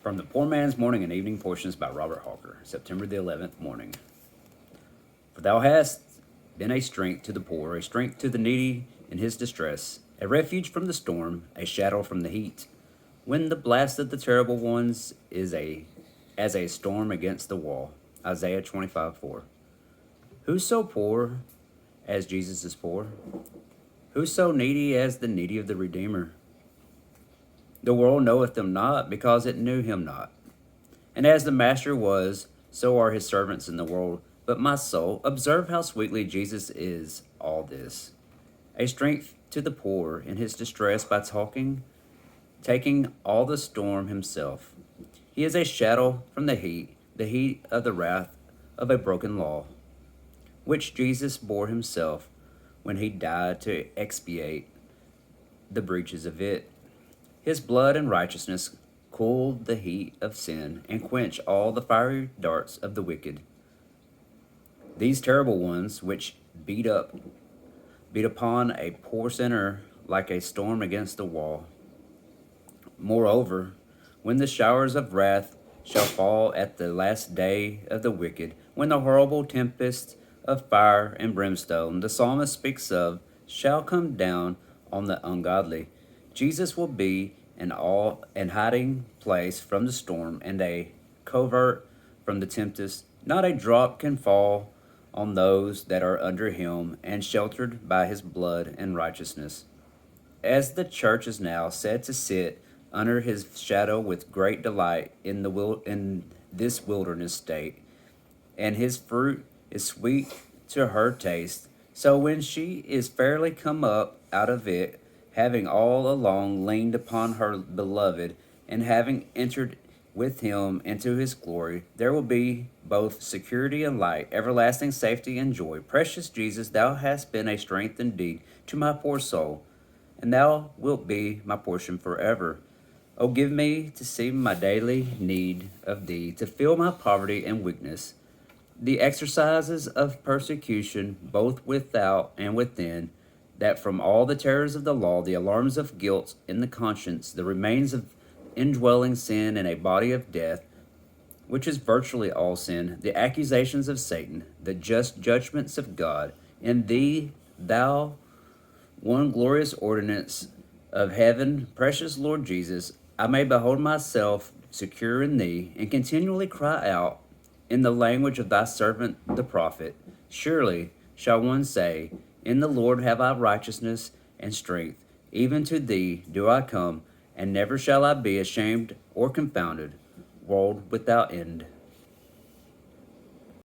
From the Poor Man's Morning and Evening Portions by Robert Hawker, September the 11th morning. For thou hast been a strength to the poor, a strength to the needy in his distress, a refuge from the storm, a shadow from the heat. When the blast of the terrible ones is as a storm against the wall. Isaiah 25:4. Who's so poor as Jesus is poor? Who's so needy as the needy of the Redeemer? The world knoweth them not, because it knew him not. And as the Master was, so are his servants in the world. But my soul, observe how sweetly Jesus is all this. A strength to the poor in his distress by taking all the storm himself. He is a shadow from the heat of the wrath of a broken law, which Jesus bore himself when he died to expiate the breaches of it. His blood and righteousness cooled the heat of sin and quench all the fiery darts of the wicked. These terrible ones which beat upon a poor sinner like a storm against a wall. Moreover, when the showers of wrath shall fall at the last day of the wicked, when the horrible tempest of fire and brimstone the psalmist speaks of shall come down on the ungodly, Jesus will be an hiding place from the storm and a covert from the tempest. Not a drop can fall on those that are under him and sheltered by his blood and righteousness. As the church is now said to sit under his shadow with great delight in this wilderness state, and his fruit is sweet to her taste. So when she is fairly come up out of it, having all along leaned upon her beloved, and having entered with him into his glory, there will be both security and light, everlasting safety and joy. Precious Jesus, thou hast been a strength indeed to my poor soul, and thou wilt be my portion forever. Oh, give me to see my daily need of thee, to feel my poverty and weakness, the exercises of persecution, both without and within, that from all the terrors of the law, the alarms of guilt in the conscience, the remains of indwelling sin in a body of death, which is virtually all sin, the accusations of Satan, the just judgments of God, in thee, thou one glorious ordinance of heaven, precious Lord Jesus, I may behold myself secure in thee, and continually cry out in the language of thy servant the prophet, surely shall one say, in the Lord have I righteousness and strength. Even to thee do I come, and never shall I be ashamed or confounded, world without end.